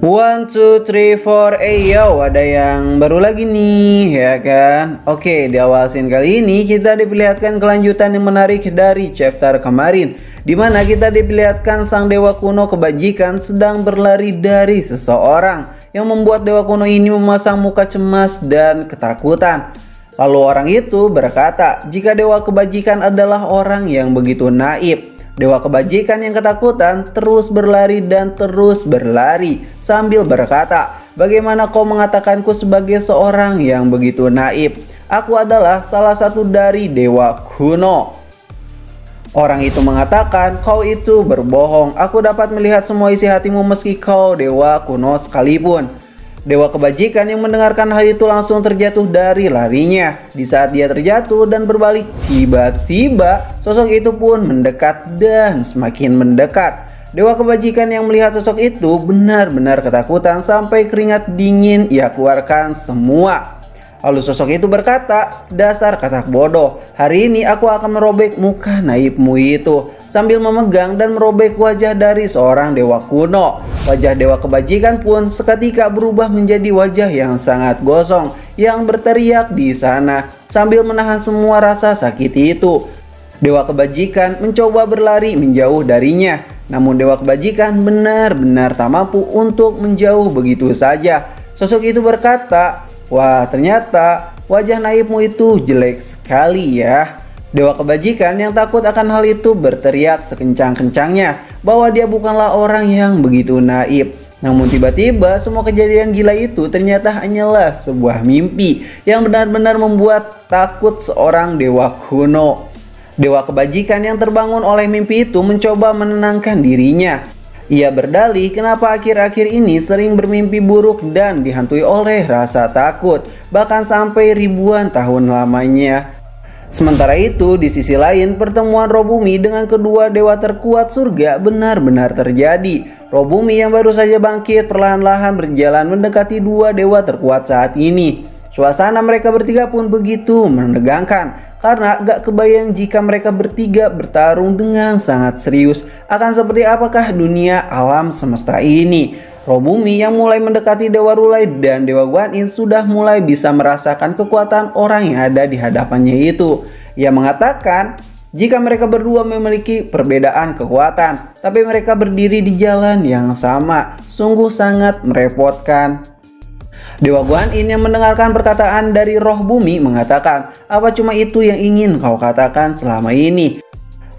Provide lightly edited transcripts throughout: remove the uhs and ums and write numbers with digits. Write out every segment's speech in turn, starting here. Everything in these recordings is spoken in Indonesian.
One, two, three, four, yo, ada yang baru lagi nih, ya kan? Oke, di awal scene kali ini kita diperlihatkan kelanjutan yang menarik dari chapter kemarin, dimana kita diperlihatkan sang dewa kuno kebajikan sedang berlari dari seseorang yang membuat dewa kuno ini memasang muka cemas dan ketakutan. Lalu orang itu berkata, jika dewa kebajikan adalah orang yang begitu naif. Dewa kebajikan yang ketakutan terus berlari dan terus berlari sambil berkata, bagaimana kau mengatakanku sebagai seorang yang begitu naif? Aku adalah salah satu dari dewa kuno. Orang itu mengatakan, kau itu berbohong. Aku dapat melihat semua isi hatimu meski kau dewa kuno sekalipun. Dewa kebajikan yang mendengarkan hal itu langsung terjatuh dari larinya. Di saat dia terjatuh dan berbalik, tiba-tiba sosok itu pun mendekat dan semakin mendekat. Dewa kebajikan yang melihat sosok itu benar-benar ketakutan sampai keringat dingin ia keluarkan semua. Lalu sosok itu berkata, dasar katak bodoh, hari ini aku akan merobek muka naifmu itu, sambil memegang dan merobek wajah dari seorang dewa kuno. Wajah dewa kebajikan pun seketika berubah menjadi wajah yang sangat gosong, yang berteriak di sana sambil menahan semua rasa sakit itu. Dewa kebajikan mencoba berlari menjauh darinya, namun dewa kebajikan benar-benar tak mampu untuk menjauh begitu saja. Sosok itu berkata, wah, ternyata wajah naifmu itu jelek sekali ya. Dewa kebajikan yang takut akan hal itu berteriak sekencang-kencangnya bahwa dia bukanlah orang yang begitu naif. Namun tiba-tiba semua kejadian gila itu ternyata hanyalah sebuah mimpi yang benar-benar membuat takut seorang dewa kuno. Dewa kebajikan yang terbangun oleh mimpi itu mencoba menenangkan dirinya. Ia berdalih kenapa akhir-akhir ini sering bermimpi buruk dan dihantui oleh rasa takut, bahkan sampai ribuan tahun lamanya. Sementara itu, di sisi lain, pertemuan roh bumi dengan kedua dewa terkuat surga benar-benar terjadi. Roh bumi yang baru saja bangkit perlahan-lahan berjalan mendekati dua dewa terkuat saat ini. Suasana mereka bertiga pun begitu menegangkan, karena gak kebayang jika mereka bertiga bertarung dengan sangat serius. Akan seperti apakah dunia alam semesta ini? Roh bumi yang mulai mendekati Dewa Rulai dan Dewa Guanyin sudah mulai bisa merasakan kekuatan orang yang ada di hadapannya itu. Ia mengatakan, jika mereka berdua memiliki perbedaan kekuatan, tapi mereka berdiri di jalan yang sama, sungguh sangat merepotkan. Dewa Guanyin yang mendengarkan perkataan dari roh bumi mengatakan, apa cuma itu yang ingin kau katakan selama ini?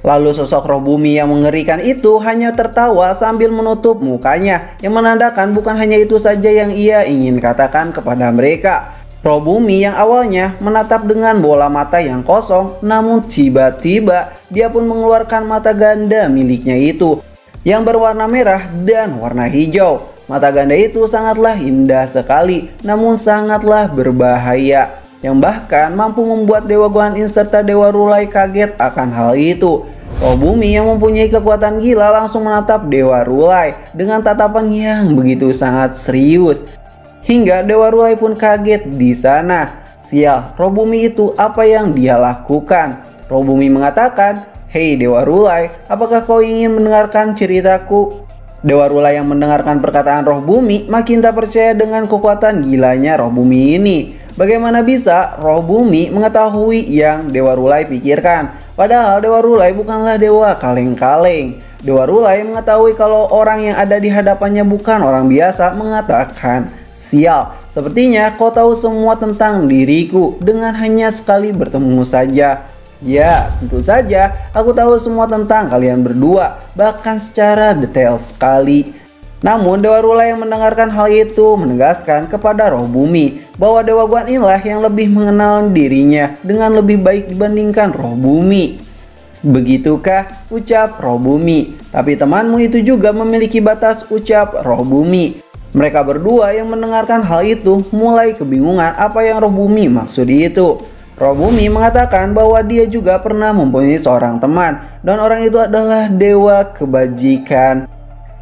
Lalu sosok roh bumi yang mengerikan itu hanya tertawa sambil menutup mukanya, yang menandakan bukan hanya itu saja yang ia ingin katakan kepada mereka. Roh bumi yang awalnya menatap dengan bola mata yang kosong, namun tiba-tiba dia pun mengeluarkan mata ganda miliknya itu, yang berwarna merah dan warna hijau. Mata ganda itu sangatlah indah sekali, namun sangatlah berbahaya, yang bahkan mampu membuat Dewa Guanyin serta Dewa Rulai kaget akan hal itu. Roh bumi yang mempunyai kekuatan gila langsung menatap Dewa Rulai dengan tatapan yang begitu sangat serius, hingga Dewa Rulai pun kaget di sana. Sial, roh bumi itu apa yang dia lakukan? Roh bumi mengatakan, hei Dewa Rulai, apakah kau ingin mendengarkan ceritaku? Dewa Rulai yang mendengarkan perkataan roh bumi makin tak percaya dengan kekuatan gilanya roh bumi ini. Bagaimana bisa roh bumi mengetahui yang Dewa Rulai pikirkan? Padahal Dewa Rulai bukanlah dewa kaleng-kaleng. Dewa Rulai mengetahui kalau orang yang ada di hadapannya bukan orang biasa, mengatakan, sial, sepertinya kau tahu semua tentang diriku dengan hanya sekali bertemu saja. Ya, tentu saja aku tahu semua tentang kalian berdua, bahkan secara detail sekali. Namun Dewa Rulai yang mendengarkan hal itu menegaskan kepada roh bumi bahwa Dewa Guanyinlah yang lebih mengenal dirinya dengan lebih baik dibandingkan roh bumi. Begitukah, ucap roh bumi. Tapi temanmu itu juga memiliki batas, ucap roh bumi. Mereka berdua yang mendengarkan hal itu mulai kebingungan apa yang roh bumi maksud itu. Roh bumi mengatakan bahwa dia juga pernah mempunyai seorang teman, dan orang itu adalah dewa kebajikan.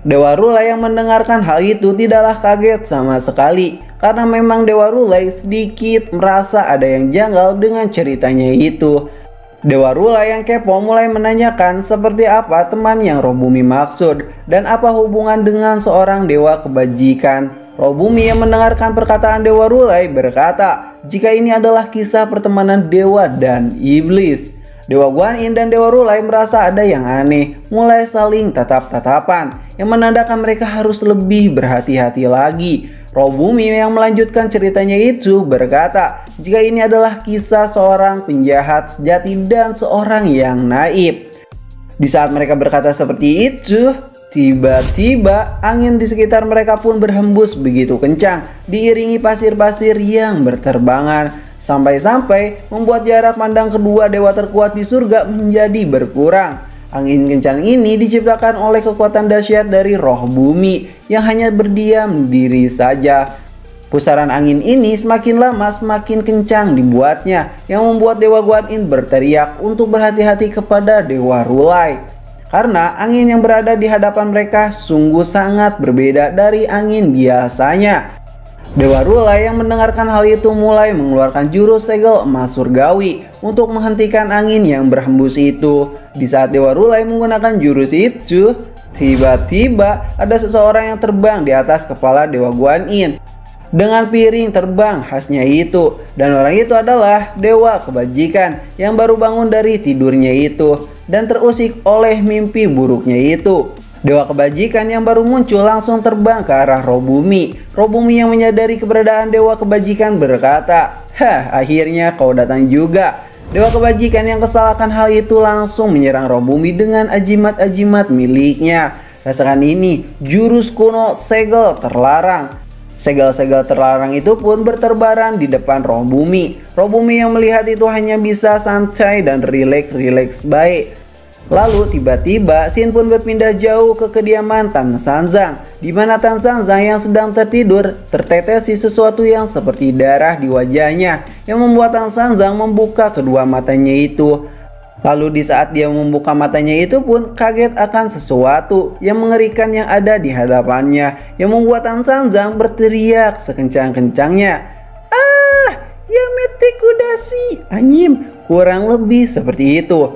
Dewa Rulai yang mendengarkan hal itu tidaklah kaget sama sekali, karena memang Dewa Rulai sedikit merasa ada yang janggal dengan ceritanya itu. Dewa Rula yang kepo mulai menanyakan seperti apa teman yang Roh Bumi maksud dan apa hubungan dengan seorang dewa kebajikan. Roh Bumi yang mendengarkan perkataan Dewa Rulai berkata, jika ini adalah kisah pertemanan dewa dan iblis. Dewa Guan Yin dan Dewa Rulai merasa ada yang aneh, mulai saling tatap-tatapan, yang menandakan mereka harus lebih berhati-hati lagi. Roh Bumi yang melanjutkan ceritanya itu berkata, jika ini adalah kisah seorang penjahat sejati dan seorang yang naib. Di saat mereka berkata seperti itu, tiba-tiba angin di sekitar mereka pun berhembus begitu kencang, diiringi pasir-pasir yang berterbangan, sampai-sampai membuat jarak pandang kedua dewa terkuat di surga menjadi berkurang. Angin kencang ini diciptakan oleh kekuatan dahsyat dari Roh Bumi yang hanya berdiam diri saja. Pusaran angin ini semakin lama semakin kencang dibuatnya, yang membuat Dewa Guan Yin berteriak untuk berhati-hati kepada Dewa Rulai. Karena angin yang berada di hadapan mereka sungguh sangat berbeda dari angin biasanya. Dewa Rulai yang mendengarkan hal itu mulai mengeluarkan jurus segel emas surgawi untuk menghentikan angin yang berhembus itu. Di saat Dewa Rulai menggunakan jurus itu, tiba-tiba ada seseorang yang terbang di atas kepala Dewa Guan Yin dengan piring terbang khasnya itu, dan orang itu adalah Dewa Kebajikan yang baru bangun dari tidurnya itu dan terusik oleh mimpi buruknya itu. Dewa Kebajikan yang baru muncul langsung terbang ke arah Roh Bumi. Roh Bumi yang menyadari keberadaan Dewa Kebajikan berkata, "Hah, akhirnya kau datang juga." Dewa Kebajikan yang kesal akan hal itu langsung menyerang Roh Bumi dengan ajimat-ajimat miliknya. Rasakan ini, jurus kuno segel terlarang. Segel-segel terlarang itu pun berterbaran di depan Roh Bumi. Roh Bumi yang melihat itu hanya bisa santai dan rileks baik. Lalu tiba-tiba Xin pun berpindah jauh ke kediaman Tan Sanzang, di mana Tan Sanzang yang sedang tertidur tertetesi sesuatu yang seperti darah di wajahnya, yang membuat Tan Sanzang membuka kedua matanya itu. Lalu di saat dia membuka matanya itu pun kaget akan sesuatu yang mengerikan yang ada di hadapannya, yang membuat Tan Sanzang berteriak sekencang-kencangnya. "Ah, Yametekudasi!" Anyim, kurang lebih seperti itu.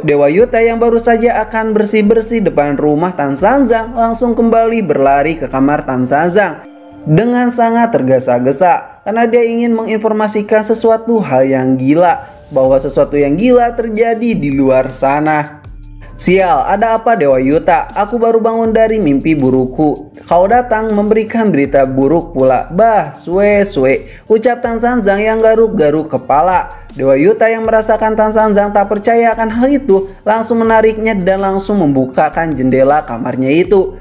Dewa Yuta yang baru saja akan bersih-bersih depan rumah Tan Sanzang langsung kembali berlari ke kamar Tan Sanzang dengan sangat tergesa-gesa karena dia ingin menginformasikan sesuatu hal yang gila, bahwa sesuatu yang gila terjadi di luar sana. "Sial, ada apa Dewa Yuta? Aku baru bangun dari mimpi burukku. Kau datang memberikan berita buruk pula. Bah, sue, ucap Tan Sanzang yang garuk-garuk kepala. Dewa Yuta yang merasakan Tan Sanzang tak percaya akan hal itu langsung menariknya dan langsung membukakan jendela kamarnya itu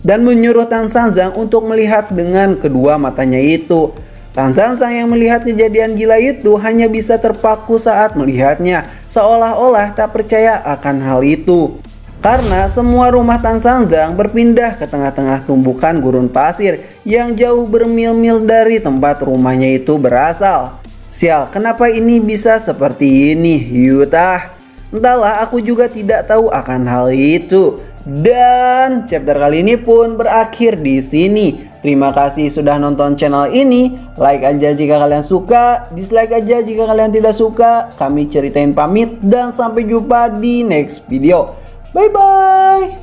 dan menyuruh Tan Sanzang untuk melihat dengan kedua matanya itu. Tan Sanzang yang melihat kejadian gila itu hanya bisa terpaku saat melihatnya, seolah-olah tak percaya akan hal itu. Karena semua rumah Tan Sanzang berpindah ke tengah-tengah tumbukan gurun pasir yang jauh bermil-mil dari tempat rumahnya itu berasal. Sial, kenapa ini bisa seperti ini, Yuta? Entahlah, aku juga tidak tahu akan hal itu. Dan chapter kali ini pun berakhir di sini. Terima kasih sudah nonton channel ini. Like aja jika kalian suka, dislike aja jika kalian tidak suka. Kami ceritain pamit dan sampai jumpa di next video. Bye bye.